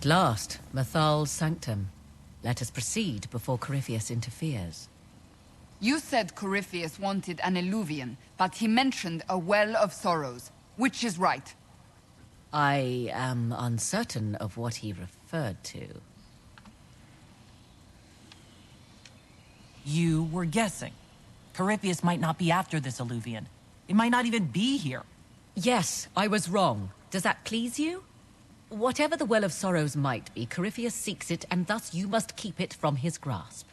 At last, Mathal's sanctum. Let us proceed before Corypheus interferes. You said Corypheus wanted an eluvian, but he mentioned a well of sorrows. Which is right? I am uncertain of what he referred to. You were guessing. Corypheus might not be after this eluvian. It might not even be here. Yes, I was wrong. Does that please you? Whatever the Well of Sorrows might be, Corypheus seeks it, and thus you must keep it from his grasp.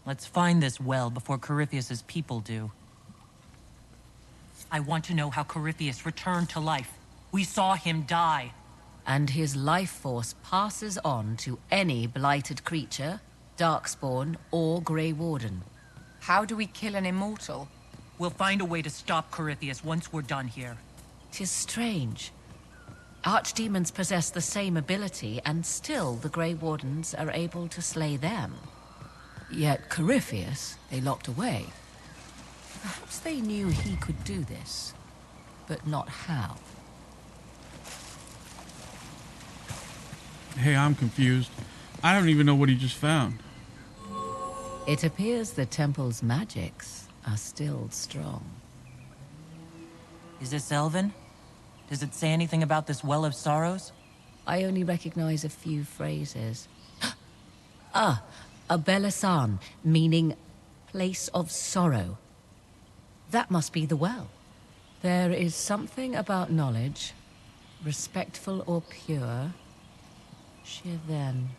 Let's find this well before Corypheus's people do. I want to know how Corypheus returned to life. We saw him die. And his life force passes on to any blighted creature, darkspawn, or Grey Warden. How do we kill an immortal? We'll find a way to stop Corypheus once we're done here. 'Tis strange. Archdemons possess the same ability, and still the Grey Wardens are able to slay them. Yet Corypheus they locked away. Perhaps they knew he could do this, but not how. Hey, I'm confused. I don't even know what he just found. It appears the temple's magics are still strong. Is this Elven? Does it say anything about this Well of Sorrows? I only recognize a few phrases. A Belasan, meaning place of sorrow. That must be the well. There is something about knowledge, respectful or pure. Shivenen.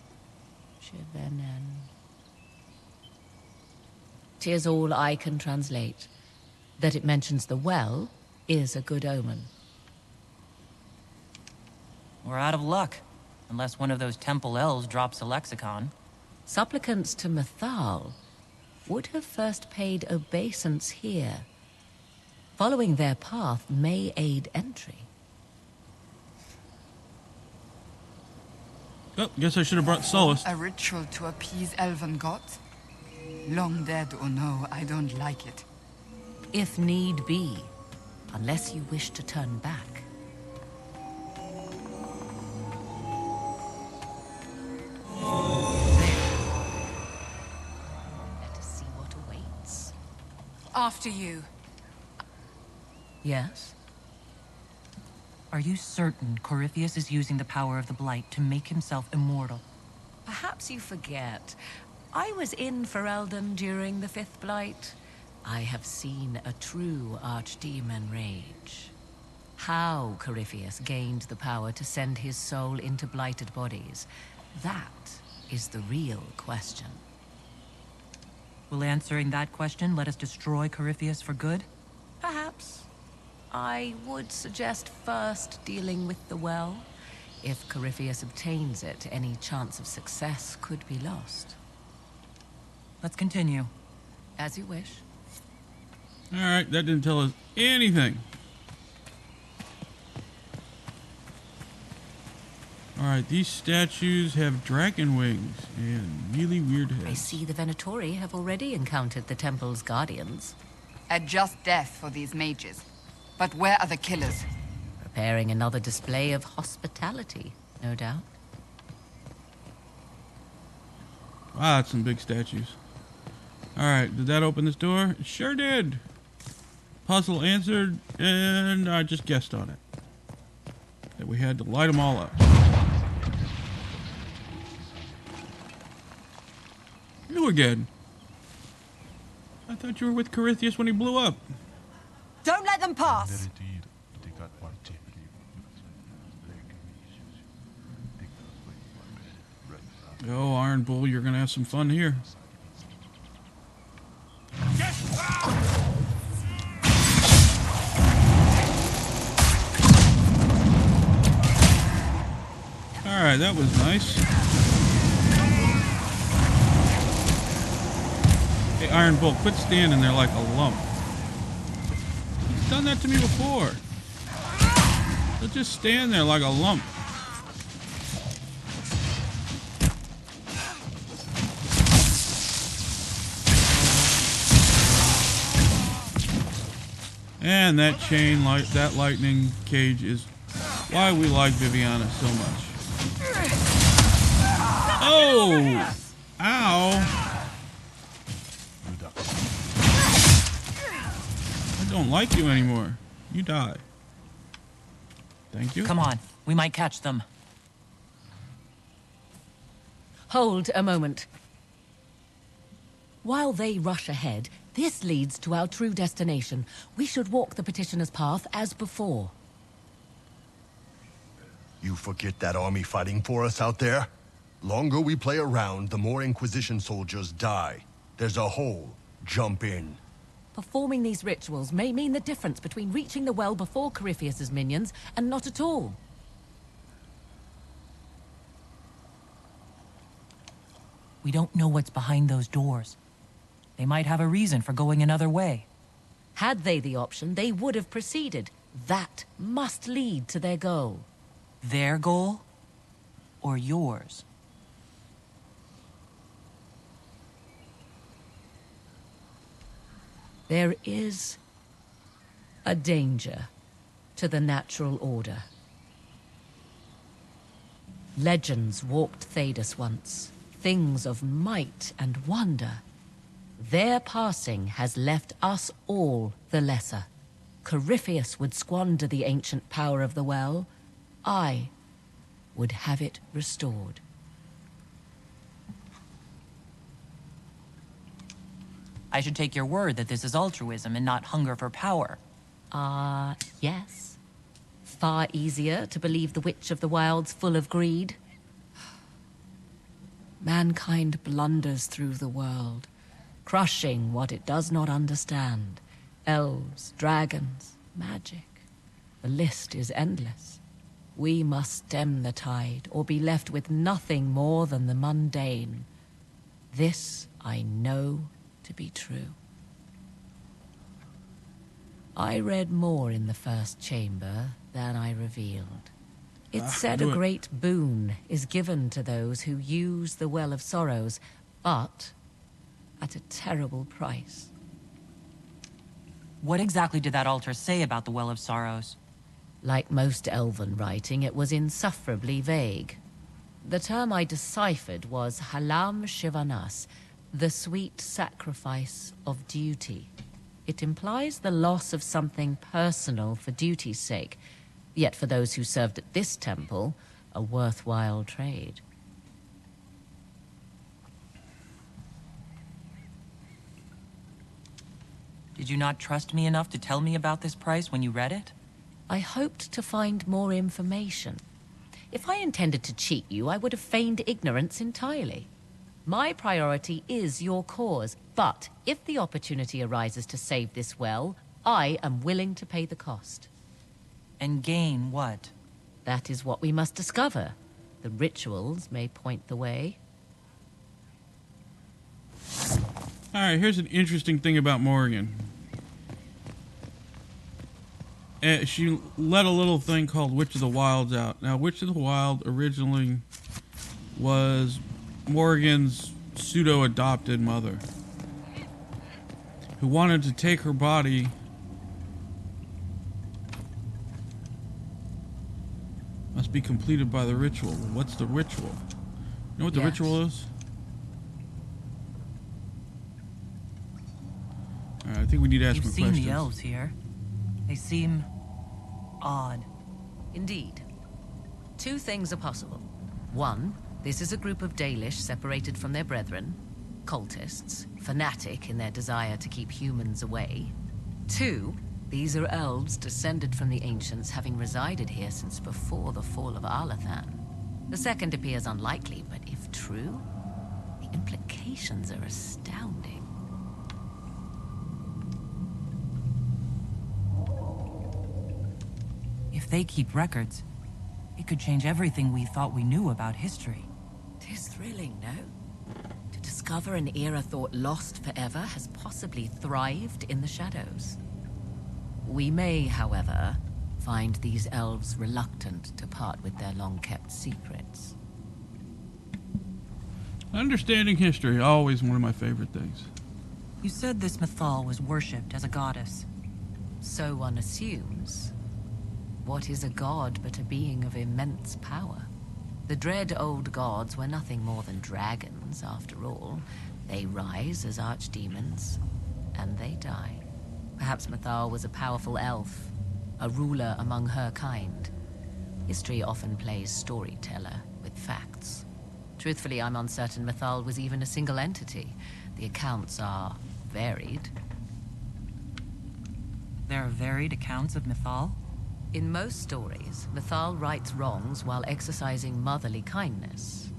'Tis all I can translate. That it mentions the well is a good omen. We're out of luck, unless one of those temple elves drops a lexicon. Supplicants to Mathal would have first paid obeisance here. Following their path may aid entry. Oh, guess I should have brought Solace. A ritual to appease elven gods? Long dead or no, I don't like it. If need be, unless you wish to turn back. Let us see what awaits. After you. Yes? Are you certain Corypheus is using the power of the Blight to make himself immortal? Perhaps you forget. I was in Ferelden during the Fifth Blight. I have seen a true archdemon rage. How Corypheus gained the power to send his soul into blighted bodies, that is the real question. Will answering that question let us destroy Corypheus for good? Perhaps. I would suggest first dealing with the well. If Corypheus obtains it, any chance of success could be lost. Let's continue. As you wish. Alright, that didn't tell us anything. Alright, these statues have dragon wings and really weird heads. I see the Venatori have already encountered the temple's guardians. A just death for these mages. But where are the killers? Preparing another display of hospitality, no doubt. Wow, that's some big statues. Alright, did that open this door? It sure did. Puzzle answered, and I just guessed on it. That we had to light them all up. You again. I thought you were with Corypheus when he blew up. Don't let them pass! Oh, Iron Bull, you're gonna have some fun here. Alright, that was nice. Hey, Iron Bull, quit standing there like a lump. He's done that to me before. He'll just stand there like a lump. And that chain, that lightning cage is why we like Viviana so much. Oh! Ow! I don't like you anymore. You die. Thank you. Come on, we might catch them. Hold a moment. While they rush ahead, this leads to our true destination. We should walk the petitioner's path as before. You forget that army fighting for us out there? Longer we play around, the more Inquisition soldiers die. There's a hole. Jump in. Performing these rituals may mean the difference between reaching the well before Corypheus's minions and not at all. We don't know what's behind those doors. They might have a reason for going another way. Had they the option, they would have proceeded. That must lead to their goal. Their goal? Or yours? There is a danger to the natural order. Legends walked Thedas once, things of might and wonder. Their passing has left us all the lesser. Corypheus would squander the ancient power of the well. I would have it restored. I should take your word that this is altruism and not hunger for power. Yes. Far easier to believe the Witch of the Wild's full of greed. Mankind blunders through the world, crushing what it does not understand. Elves, dragons, magic. The list is endless. We must stem the tide, or be left with nothing more than the mundane. This I know to be true. I read more in the first chamber than I revealed. It said a great boon is given to those who use the Well of Sorrows, but at a terrible price. What exactly did that altar say about the Well of Sorrows? Like most elven writing, it was insufferably vague. The term I deciphered was Halam Shivanas, the sweet sacrifice of duty. It implies the loss of something personal for duty's sake, yet for those who served at this temple, a worthwhile trade. Did you not trust me enough to tell me about this price when you read it? I hoped to find more information. If I intended to cheat you, I would have feigned ignorance entirely. My priority is your cause, but if the opportunity arises to save this well, I am willing to pay the cost. And gain what? That is what we must discover. The rituals may point the way. Alright, here's an interesting thing about Morgan. She let a little thing called Witch of the Wilds out. Now, Witch of the Wild originally was Morgan's pseudo-adopted mother, who wanted to take her body must be completed by the ritual. What's the ritual? You know what the ritual is? Alright, I think we need to ask You've more seen questions. the elves here. They seem odd. Indeed. Two things are possible. One, this is a group of Dalish separated from their brethren, cultists, fanatic in their desire to keep humans away. Two, these are elves descended from the ancients, having resided here since before the fall of Arlathan. The second appears unlikely, but if true, the implications are astounding. If they keep records, it could change everything we thought we knew about history. Tis thrilling, no? To discover an era thought lost forever has possibly thrived in the shadows. We may, however, find these elves reluctant to part with their long-kept secrets. Understanding history, always one of my favorite things. You said this Mythal was worshipped as a goddess. So one assumes. What is a god but a being of immense power? The dread old gods were nothing more than dragons, after all. They rise as archdemons, and they die. Perhaps Mythal was a powerful elf, a ruler among her kind. History often plays storyteller with facts. Truthfully, I'm uncertain Mythal was even a single entity. The accounts are varied. There are varied accounts of Mythal? In most stories, Mythal rights wrongs while exercising motherly kindness.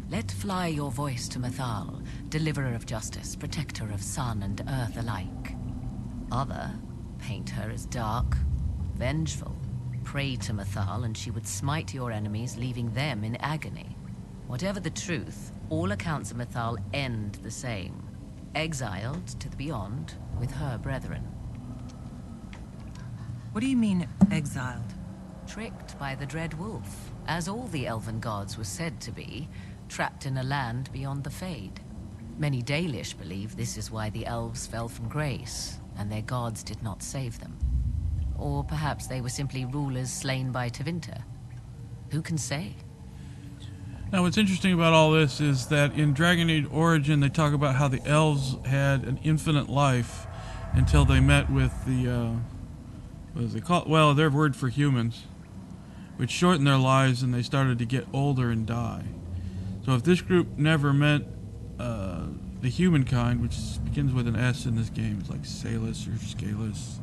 Let fly your voice to Mythal, deliverer of justice, protector of sun and earth alike. Other paint her as dark, vengeful. Pray to Mythal and she would smite your enemies, leaving them in agony. Whatever the truth, all accounts of Mythal end the same. Exiled to the beyond with her brethren. What do you mean, exiled? Tricked by the Dread Wolf, as all the elven gods were said to be, trapped in a land beyond the Fade. Many Dalish believe this is why the elves fell from grace, and their gods did not save them. Or perhaps they were simply rulers slain by Tevinter. Who can say? Now, what's interesting about all this is that in Dragon Age Origin, they talk about how the elves had an infinite life until they met with the, what is it called? Well, their word for humans, which shortened their lives and they started to get older and die. So if this group never met the humankind, which begins with an S in this game, it's like Salus or Scalus,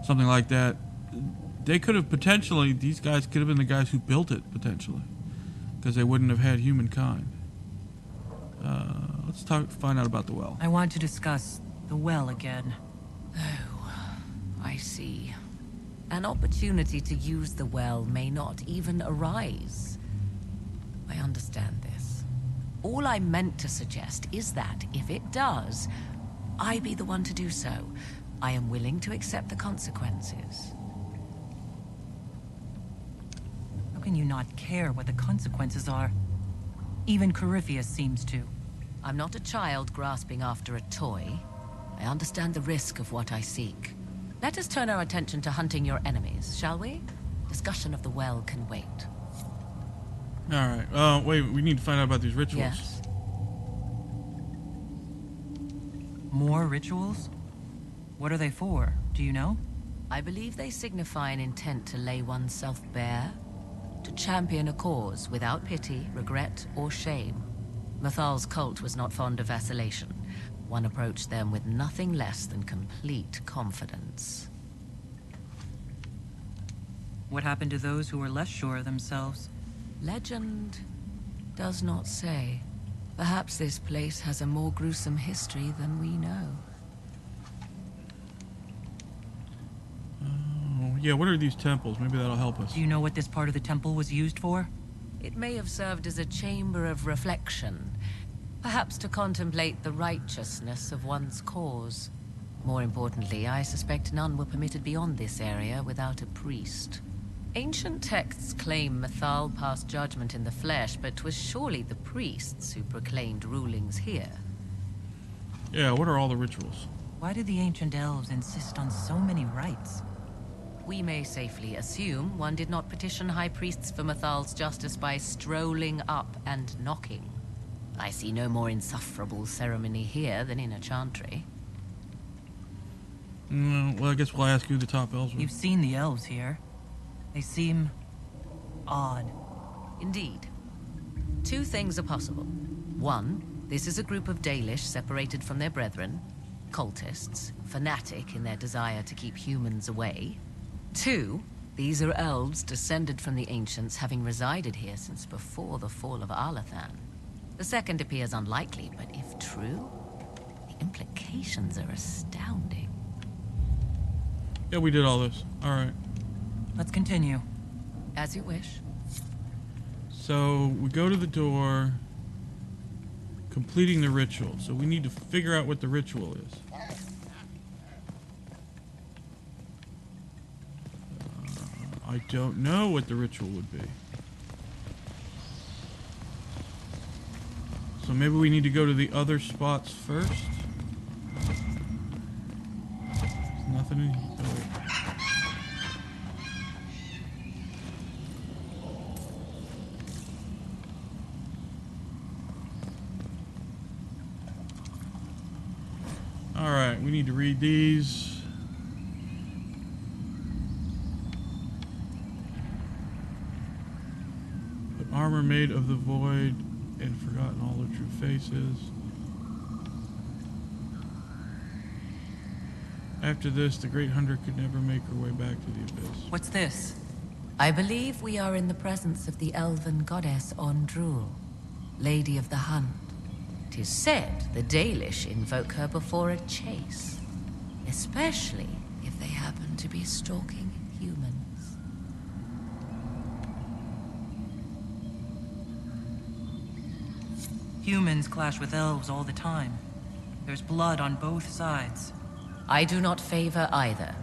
something like that, they could have potentially, these guys could have been the guys who built it, potentially, because they wouldn't have had humankind. Let's find out about the well. I want to discuss the well again. Oh, I see. An opportunity to use the well may not even arise. I understand this. All I meant to suggest is that, if it does, I be the one to do so. I am willing to accept the consequences. How can you not care what the consequences are? Even Corypheus seems to. I'm not a child grasping after a toy. I understand the risk of what I seek. Let us turn our attention to hunting your enemies, shall we? Discussion of the well can wait. Alright, wait, we need to find out about these rituals. Yes. More rituals? What are they for? Do you know? I believe they signify an intent to lay oneself bare, to champion a cause without pity, regret, or shame. Mythal's cult was not fond of vacillation. One approached them with nothing less than complete confidence. What happened to those who were less sure of themselves? Legend does not say. Perhaps this place has a more gruesome history than we know. Oh, yeah, what are these temples? Maybe that'll help us. Do you know what this part of the temple was used for? It may have served as a chamber of reflection, perhaps to contemplate the righteousness of one's cause. More importantly, I suspect none were permitted beyond this area without a priest. Ancient texts claim Mythal passed judgment in the flesh, but 'twas surely the priests who proclaimed rulings here. Yeah, what are all the rituals? Why did the ancient elves insist on so many rites? We may safely assume one did not petition high priests for Mythal's justice by strolling up and knocking. I see no more insufferable ceremony here than in a chantry. Well, I guess we'll ask who the top elves were. You've seen the elves here. They seem odd. Indeed. Two things are possible. One, this is a group of Dalish separated from their brethren, cultists, fanatic in their desire to keep humans away. Two, these are elves descended from the ancients, having resided here since before the fall of Arlathan. The second appears unlikely, but if true, the implications are astounding. Yeah, we did all this. Alright. Let's continue. As you wish. So, we go to the door, completing the ritual. So we need to figure out what the ritual is. I don't know what the ritual would be. So maybe we need to go to the other spots first? There's nothing in here. Oh, wait. Alright, we need to read these. But armor made of the void and forgotten all their true faces. After this, the Great Hunter could never make her way back to the abyss. What's this? I believe we are in the presence of the elven goddess WALKTHRU, Lady of the Hunt. 'Tis said the Dalish invoke her before a chase, especially if they happen to be stalking humans. Humans clash with elves all the time. There's blood on both sides. I do not favor either.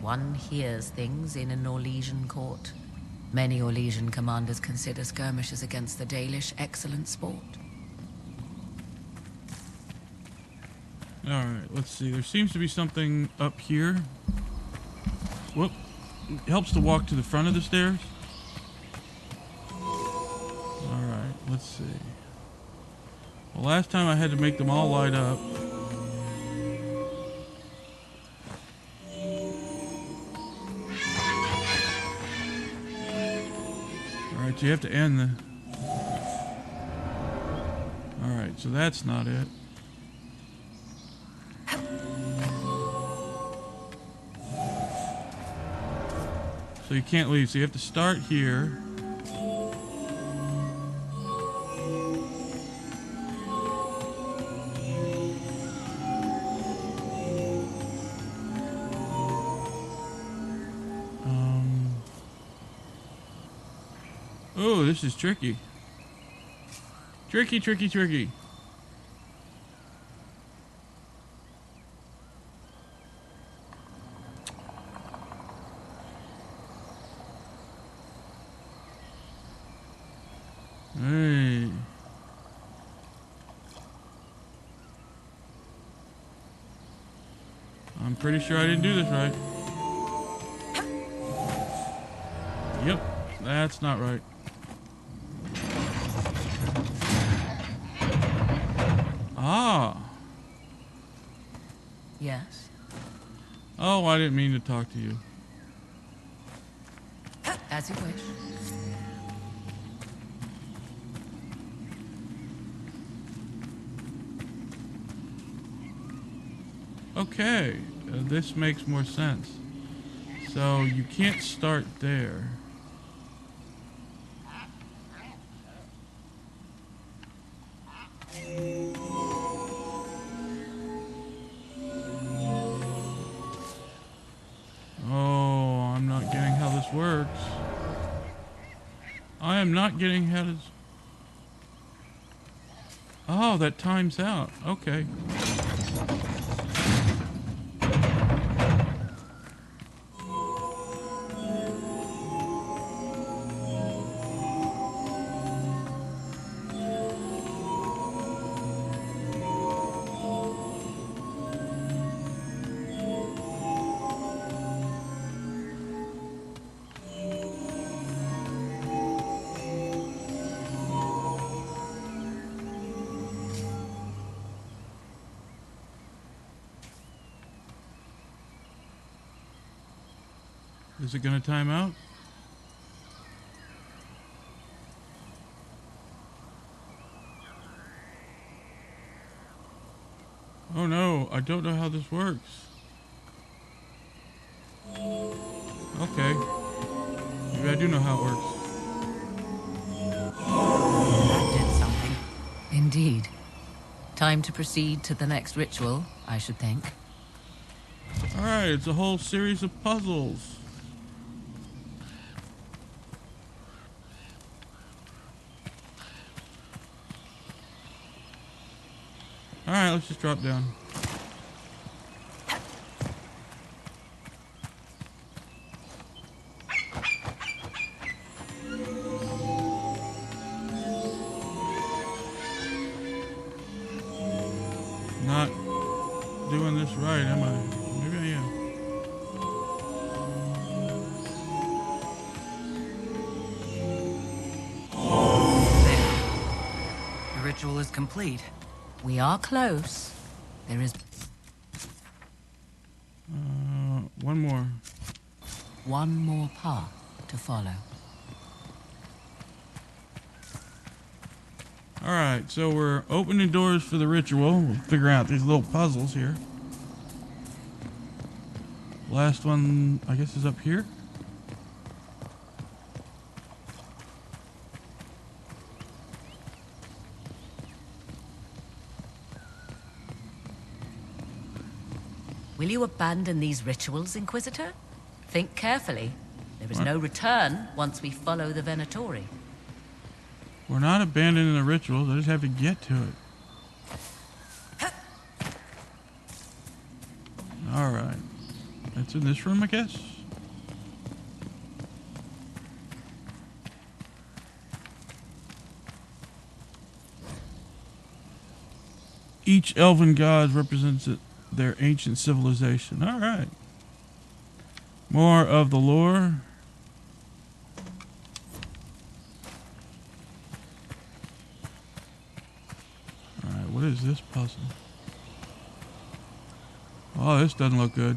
One hears things in an Orlesian court. Many Orlesian commanders consider skirmishes against the Dalish excellent sport. Alright, let's see. There seems to be something up here. Whoop. It helps to walk to the front of the stairs. Alright, let's see. Well, last time I had to make them all light up. Alright, so you have to end the... Alright, so that's not it. So you can't leave, so you have to start here. Oh, this is tricky. Tricky, tricky, tricky. Hey. I'm pretty sure I didn't do this right. Yep, that's not right. Ah. Yes? Oh, I didn't mean to talk to you. As you wish. Okay, this makes more sense. So you can't start there. Oh, I'm not getting how this works. I am not getting how this... Oh, that times out. Okay. Is it gonna time out? Oh no, I don't know how this works. Okay. Maybe I do know how it works. That did something. Indeed. Time to proceed to the next ritual, I should think. Alright, it's a whole series of puzzles. Alright, let's just drop down. Not doing this right, am I? Maybe I am. There. The ritual is complete. We are close. There is... one more. One more path to follow. Alright, so we're opening doors for the ritual. We'll figure out these little puzzles here. Last one, I guess, is up here. Will you abandon these rituals, Inquisitor? Think carefully. There is no return once we follow the Venatori. We're not abandoning the rituals. I just have to get to it. Alright. That's in this room, I guess? Each elven god represents their ancient civilization. Alright. More of the lore. Alright, what is this puzzle? Oh, this doesn't look good.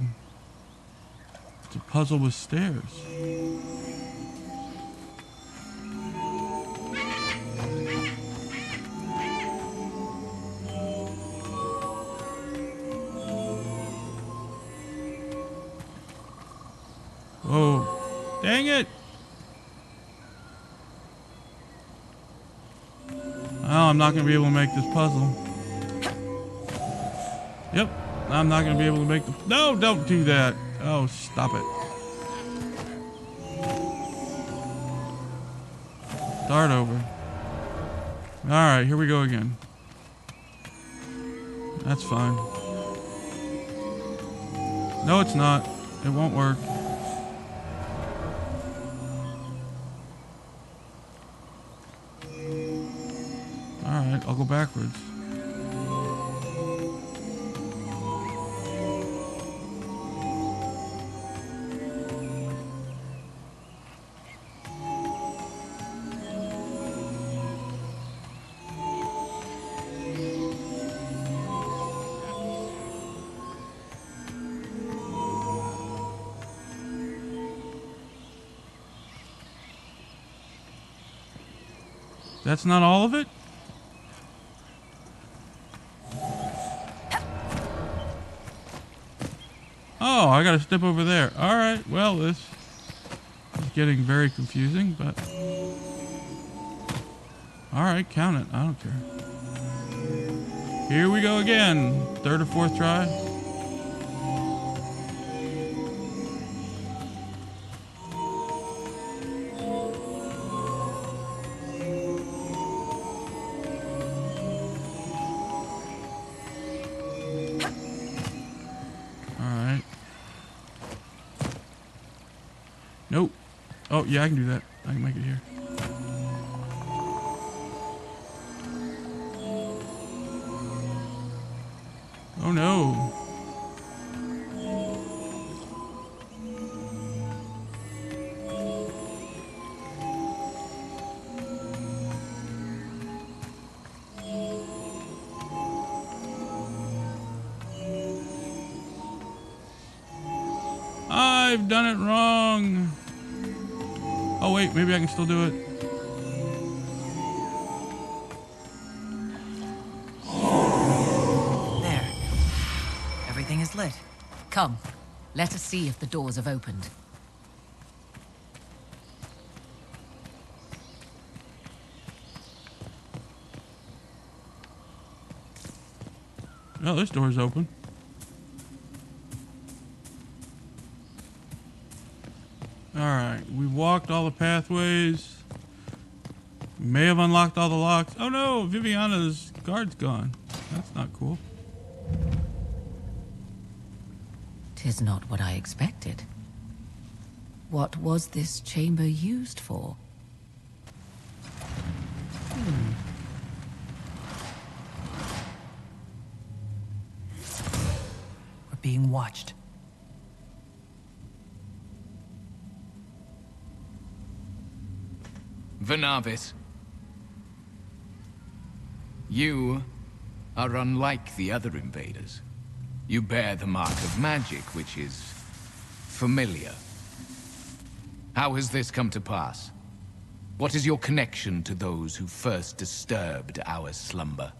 It's a puzzle with stairs. Whoa. Dang it! Oh, I'm not going to be able to make this puzzle. Yep. I'm not going to be able to make the... No, don't do that. Oh, stop it. Start over. Alright, here we go again. That's fine. No, it's not. It won't work. Alright, I'll go backwards. That's not all of it? Oh, I gotta step over there. Alright, well, this is getting very confusing, but... Alright, count it. I don't care. Here we go again. Third or fourth try. Nope. Oh, yeah, I can do that. I can make it here. Oh, no. I've done it wrong. Oh wait, maybe I can still do it. There. Everything is lit. Come, let us see if the doors have opened. Oh, this door's open. Alright, we walked all the pathways. We may have unlocked all the locks. Oh no, Viviana's guard's gone. That's not cool. 'Tis not what I expected. What was this chamber used for? We're being watched. Venavis, you are unlike the other invaders. You bear the mark of magic, which is familiar. How has this come to pass? What is your connection to those who first disturbed our slumber?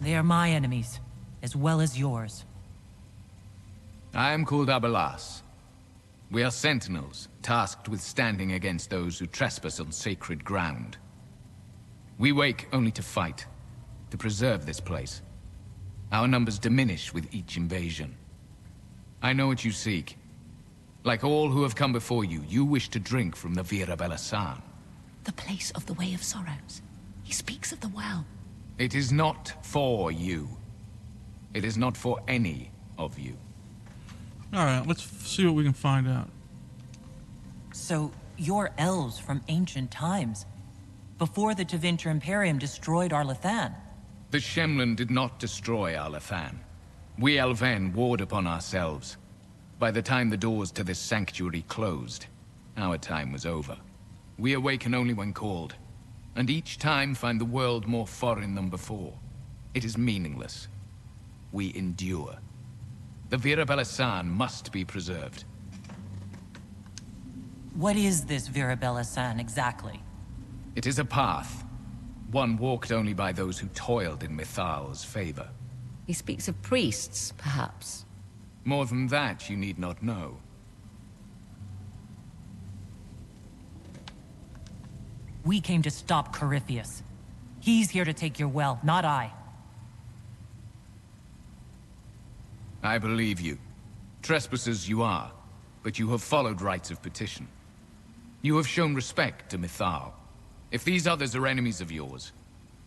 They are my enemies, as well as yours. I am called Abelas. We are sentinels, tasked with standing against those who trespass on sacred ground. We wake only to fight, to preserve this place. Our numbers diminish with each invasion. I know what you seek. Like all who have come before you, you wish to drink from the Vira Belasan. The place of the Way of Sorrows. He speaks of the well. It is not for you. It is not for any of you. Alright, let's see what we can find out. So, you're elves from ancient times, before the Tevinter Imperium destroyed Arlathan. The Shemlin did not destroy Arlathan. We Elven warred upon ourselves. By the time the doors to this sanctuary closed, our time was over. We awaken only when called, and each time find the world more foreign than before. It is meaningless. We endure. The Vira Belasan must be preserved. What is this Vira Belasan exactly? It is a path, one walked only by those who toiled in Mithal's favor. He speaks of priests, perhaps. More than that, you need not know. We came to stop Corypheus. He's here to take your well, not I. I believe you. Trespassers you are, but you have followed rites of petition. You have shown respect to Mithal. If these others are enemies of yours,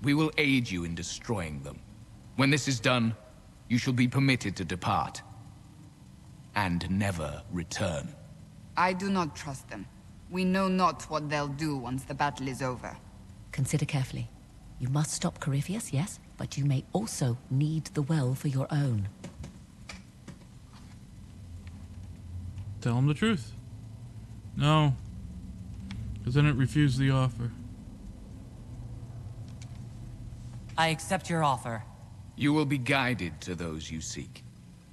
we will aid you in destroying them. When this is done, you shall be permitted to depart. And never return. I do not trust them. We know not what they'll do once the battle is over. Consider carefully. You must stop Corypheus, yes, but you may also need the well for your own. Tell him the truth. No. Because then it refused the offer. I accept your offer. You will be guided to those you seek.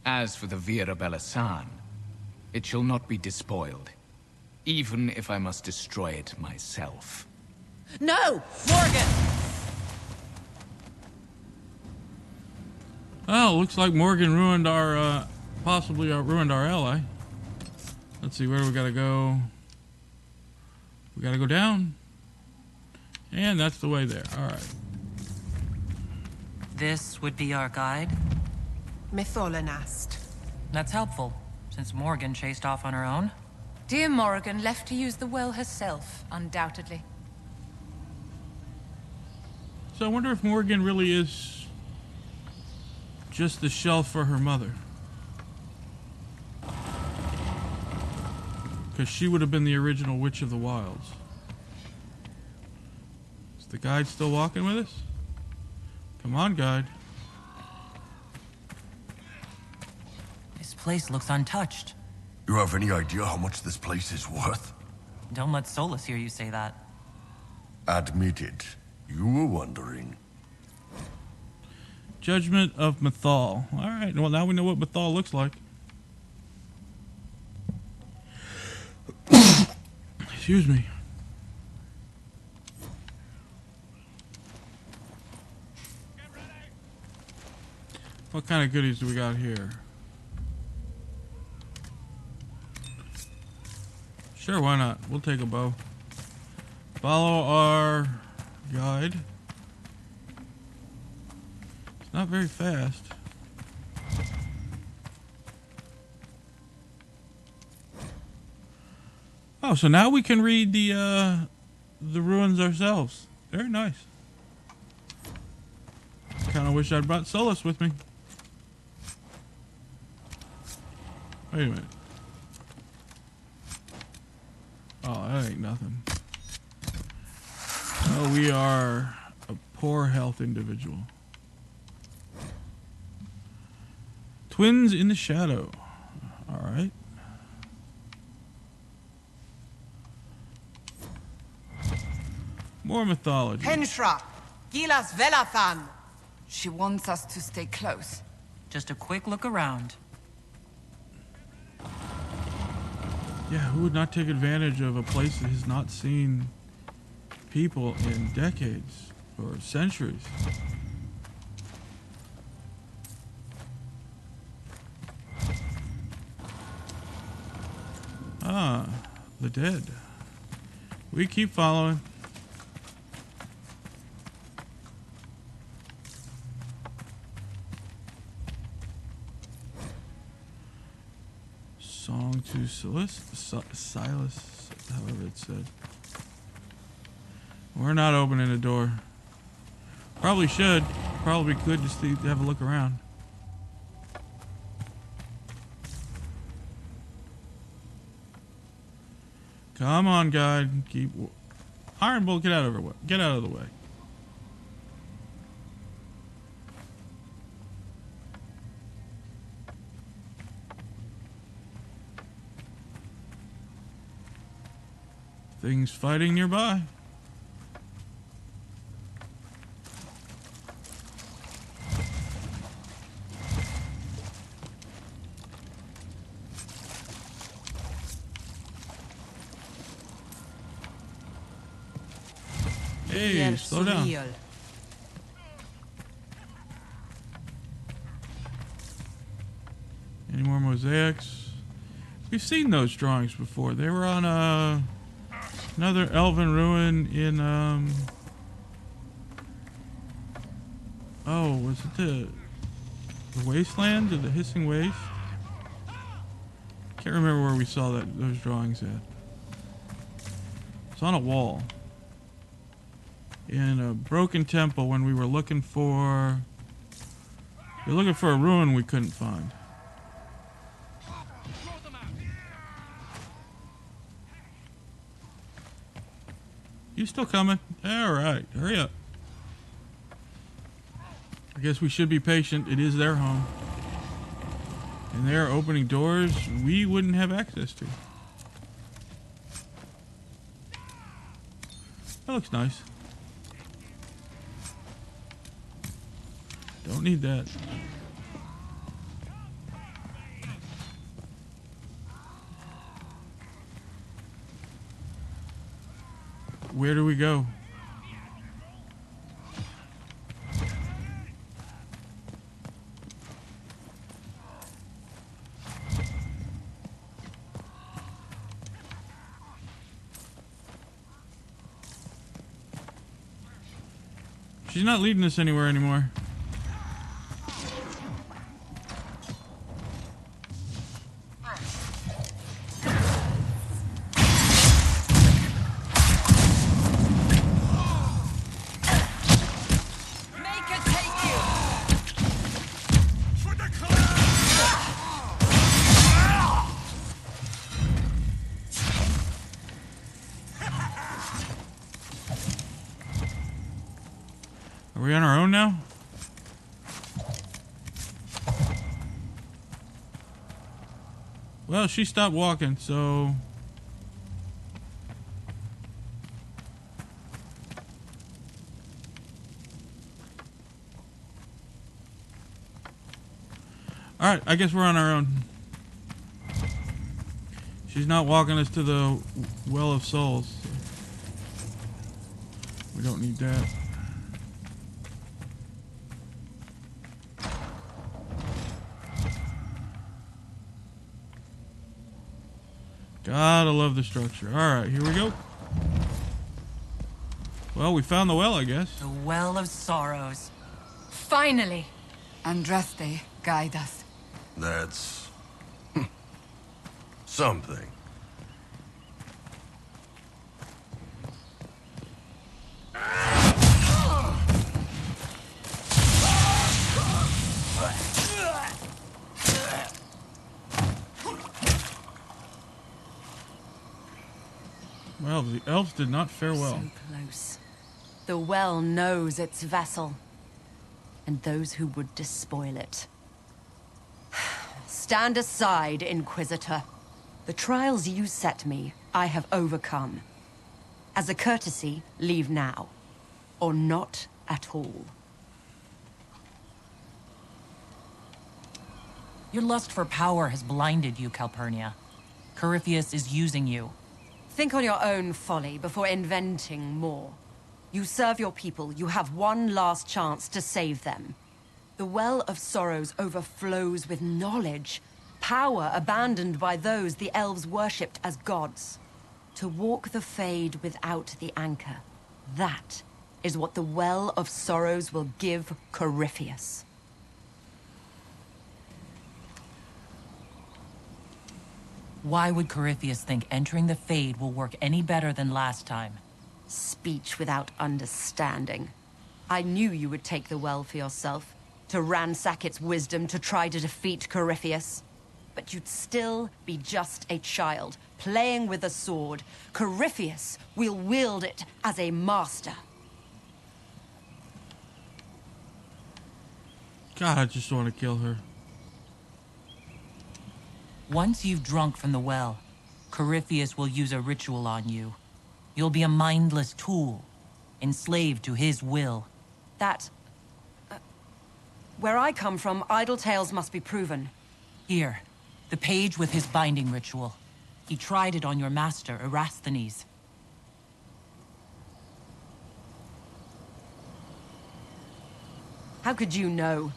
As for the Vira Belasan, it shall not be despoiled. Even if I must destroy it myself. No! Morgan! Oh, looks like Morgan ruined our, possibly ruined our ally. Let's see, where do we gotta go? We gotta go down. And that's the way there. Alright. This would be our guide? Mytholanast. That's helpful, since Morgan chased off on her own. Dear Morrigan left to use the well herself, undoubtedly. So I wonder if Morgan really is just the shell for her mother. Because she would have been the original Witch of the Wilds. Is the guide still walking with us? Come on, guide. This place looks untouched. You have any idea how much this place is worth? Don't let Solus hear you say that. Admit it. You were wondering. Judgment of Mythal. Alright, well now we know what Mythal looks like. Excuse me. What kind of goodies do we got here? Sure, why not? We'll take a bow. Follow our guide. It's not very fast. Oh, so now we can read the ruins ourselves. Very nice. Kind of wish I'd brought Solus with me. Wait a minute. Oh, that ain't nothing. Oh, we are a poor health individual. Twins in the shadow. Alright. More mythology. Henshra! Gilas Velathan! She wants us to stay close. Just a quick look around. Yeah, who would not take advantage of a place that has not seen people in decades or centuries? Ah, the dead. We keep following. Song to Silas, however it's said. We're not opening the door. Probably should. Probably could just to have a look around. Come on, guide. Keep. Iron Bull, get out of the way. Get out of the way. Things fighting nearby. Hey, slow down. Any more mosaics? We've seen those drawings before. They were on another elven ruin in oh, was it the wasteland or the hissing waste? Can't remember where we saw those drawings at. It's on a wall in a broken temple when we were looking for a ruin we couldn't find. You still coming? All right, hurry up. I guess we should be patient. It is their home. And they're opening doors we wouldn't have access to. That looks nice. Don't need that. Where do we go? She's not leading us anywhere anymore. Are we on our own now? Well, she stopped walking, so... Alright, I guess we're on our own. She's not walking us to the Well of Souls. So we don't need that. Gotta love the structure. Alright, here we go. Well, we found the well, I guess. The Well of Sorrows. Finally! Andraste, guide us. That's... something. Well, the elves did not fare well. So close. The well knows its vassal, and those who would despoil it. Stand aside, Inquisitor. The trials you set me, I have overcome. As a courtesy, leave now. Or not at all. Your lust for power has blinded you, Calpurnia. Corypheus is using you. Think on your own folly before inventing more. You serve your people, you have one last chance to save them. The Well of Sorrows overflows with knowledge, power abandoned by those the elves worshipped as gods. To walk the Fade without the anchor, that is what the Well of Sorrows will give Corypheus. Why would Corypheus think entering the Fade will work any better than last time? Speech without understanding. I knew you would take the well for yourself, to ransack its wisdom to try to defeat Corypheus. But you'd still be just a child, playing with a sword. Corypheus will wield it as a master. God, I just want to kill her. Once you've drunk from the well, Corypheus will use a ritual on you. You'll be a mindless tool, enslaved to his will. Where I come from, idle tales must be proven. Here, the page with his binding ritual. He tried it on your master, Erasthenes. How could you know?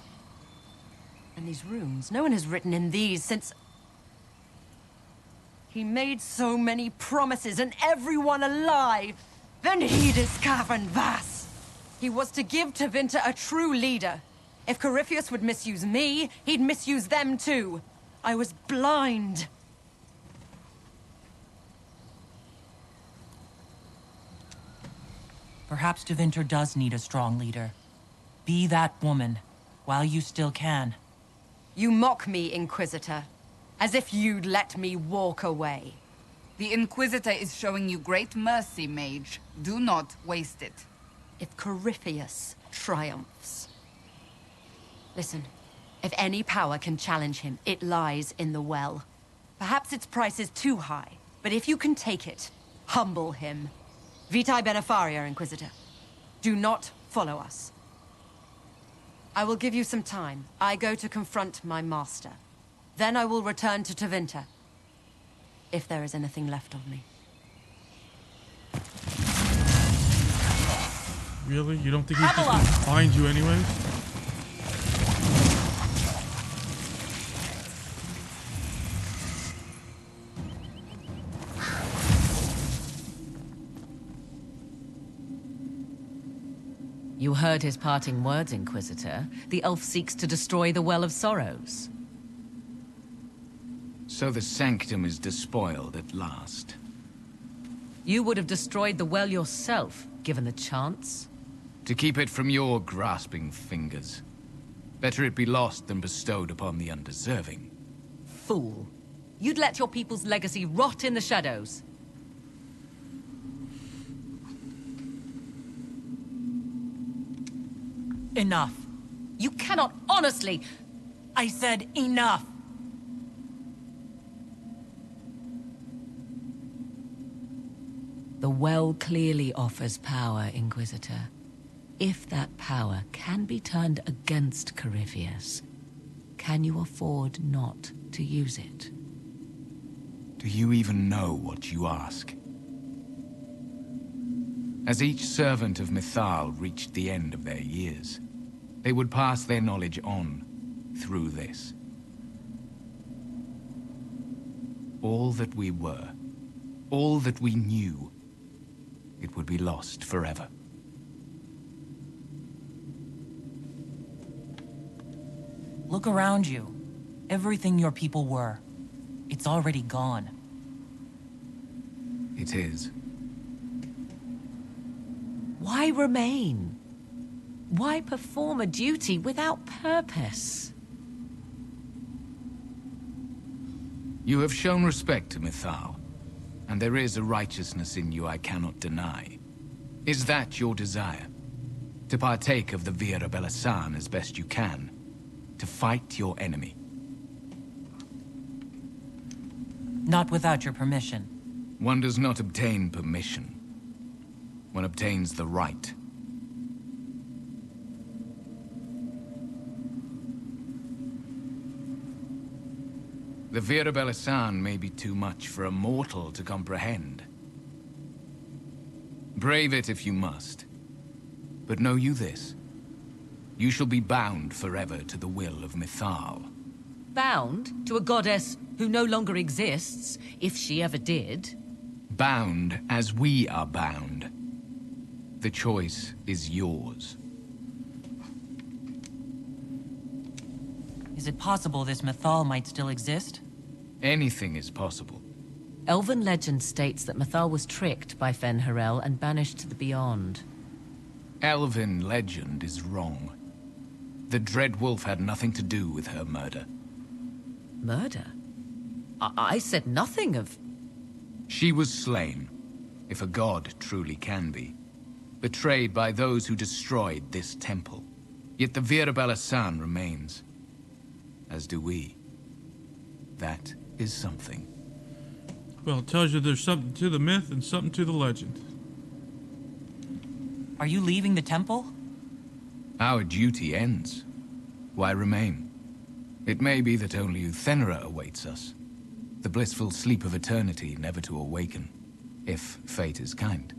And these runes, no one has written in these since... He made so many promises, and everyone a lie. Then Venhides Cavern Vas. He was to give Tevinter a true leader. If Corypheus would misuse me, he'd misuse them too. I was blind. Perhaps Tevinter does need a strong leader. Be that woman, while you still can. You mock me, Inquisitor. As if you'd let me walk away. The Inquisitor is showing you great mercy, mage. Do not waste it. If Corypheus triumphs... Listen, if any power can challenge him, it lies in the well. Perhaps its price is too high, but if you can take it, humble him. Vitae Benefaria, Inquisitor. Do not follow us. I will give you some time. I go to confront my master. Then I will return to Tevinter. If there is anything left of me. Really? You don't think he's just gonna find you anyways? You heard his parting words, Inquisitor. The elf seeks to destroy the Well of Sorrows. So the sanctum is despoiled at last. You would have destroyed the well yourself, given the chance. To keep it from your grasping fingers. Better it be lost than bestowed upon the undeserving. Fool. You'd let your people's legacy rot in the shadows. Enough. You cannot honestly... I said enough! The well clearly offers power, Inquisitor. If that power can be turned against Corypheus, can you afford not to use it? Do you even know what you ask? As each servant of Mythal reached the end of their years, they would pass their knowledge on through this. All that we were, all that we knew, it would be lost forever. Look around you. Everything your people were. It's already gone. It is. Why remain? Why perform a duty without purpose? You have shown respect to Mythal, and there is a righteousness in you I cannot deny. Is that your desire? To partake of the Via Belasan as best you can? To fight your enemy? Not without your permission. One does not obtain permission. One obtains the right. The Virabella-san may be too much for a mortal to comprehend. Brave it if you must. But know you this. You shall be bound forever to the will of Mythal. Bound to a goddess who no longer exists, if she ever did. Bound as we are bound. The choice is yours. Is it possible this Mythal might still exist? Anything is possible. Elven legend states that Mythal was tricked by Fen'Harel and banished to the Beyond. Elven legend is wrong. The Dread Wolf had nothing to do with her murder. Murder? I said nothing of... She was slain, if a god truly can be. Betrayed by those who destroyed this temple. Yet the Virabella-san remains. As do we. That is something. Well, it tells you there's something to the myth and something to the legend. Are you leaving the temple? Our duty ends. Why remain? It may be that only Uthenera awaits us. The blissful sleep of eternity never to awaken, if fate is kind.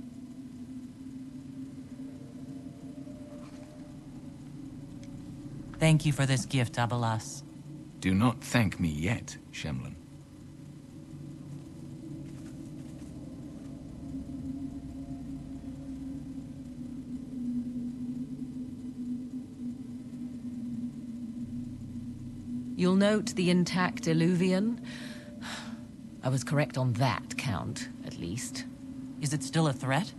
Thank you for this gift, Abelas. Do not thank me yet, Shemlin. You'll note the intact Illuvian. I was correct on that count, at least. Is it still a threat?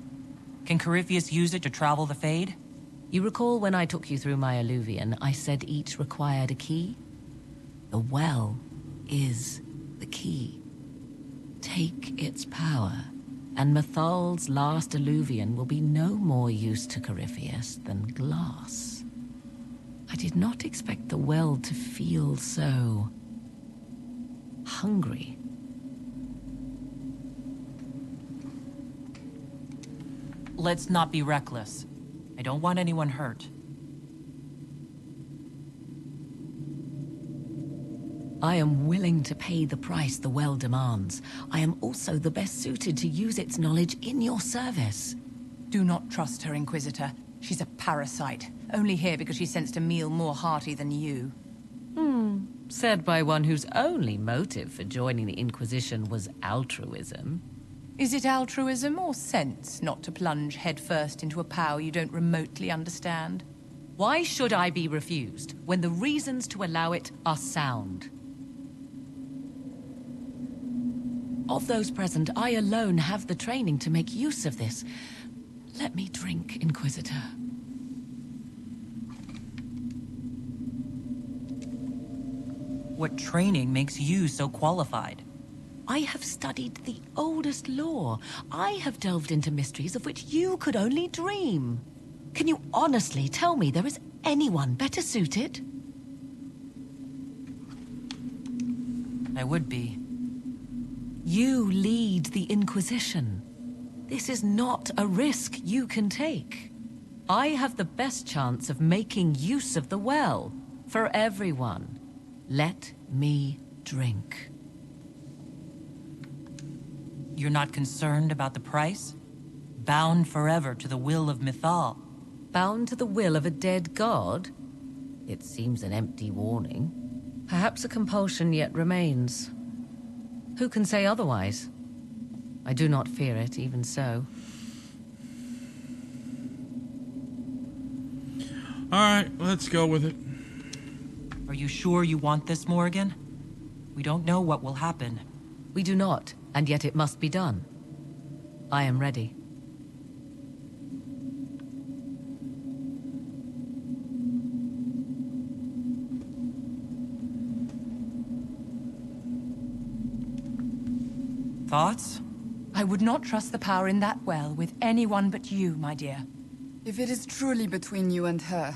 Can Corypheus use it to travel the Fade? You recall when I took you through my Illuvian, I said each required a key? The well is the key. Take its power, and Mythal's last Illuvian will be no more use to Corypheus than glass. I did not expect the well to feel so... hungry. Let's not be reckless. I don't want anyone hurt. I am willing to pay the price the well demands. I am also the best suited to use its knowledge in your service. Do not trust her, Inquisitor. She's a parasite, only here because she sensed a meal more hearty than you. Said by one whose only motive for joining the Inquisition was altruism. Is it altruism or sense not to plunge headfirst into a power you don't remotely understand? Why should I be refused when the reasons to allow it are sound? Of those present, I alone have the training to make use of this. Let me drink, Inquisitor. What training makes you so qualified? I have studied the oldest lore. I have delved into mysteries of which you could only dream. Can you honestly tell me there is anyone better suited? I would be. You lead the Inquisition. This is not a risk you can take. I have the best chance of making use of the well for everyone. Let me drink. You're not concerned about the price? Bound forever to the will of Mythal. Bound to the will of a dead god? It seems an empty warning. Perhaps a compulsion yet remains. Who can say otherwise? I do not fear it, even so. Alright, let's go with it. Are you sure you want this, Morrigan? We don't know what will happen. We do not, and yet it must be done. I am ready. Thoughts? I would not trust the power in that well with anyone but you, my dear. If it is truly between you and her,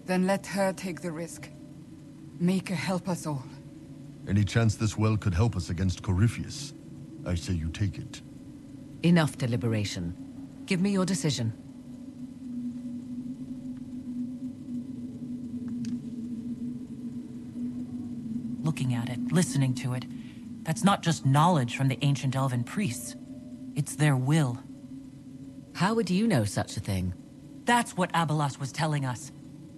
then let her take the risk. Make her help us all. Any chance this well could help us against Corypheus? I say you take it. Enough deliberation. Give me your decision. looking at it, listening to it. That's not just knowledge from the ancient elven priests. It's their will. How would you know such a thing? That's what Abelas was telling us.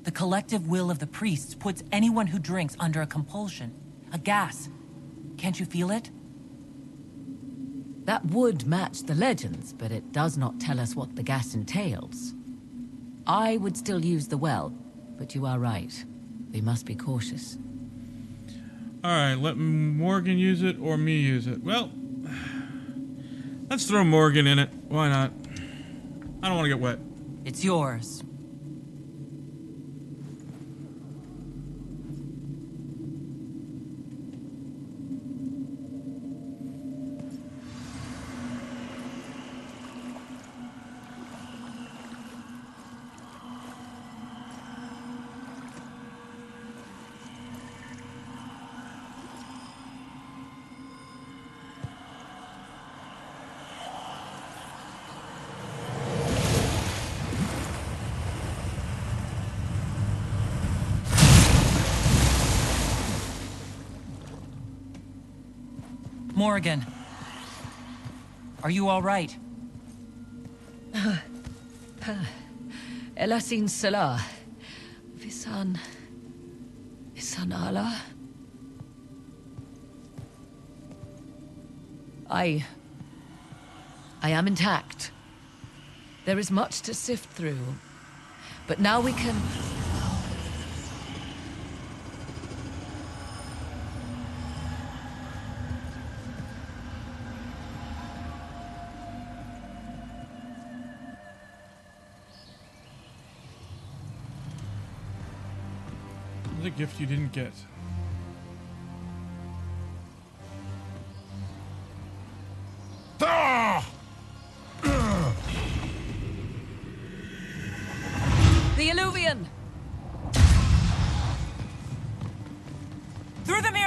The collective will of the priests puts anyone who drinks under a compulsion, a gas. Can't you feel it? That would match the legends, but it does not tell us what the gas entails. I would still use the well, but you are right. We must be cautious. Alright, let Morgan use it or me use it. Well, let's throw Morgan in it. Why not? I don't want to get wet. It's yours. Morgan. Are you all right? Elasin Salah. Visan Allah. I am intact. There is much to sift through, but now we can... A gift you didn't get. The Illuvian! Through the mirror!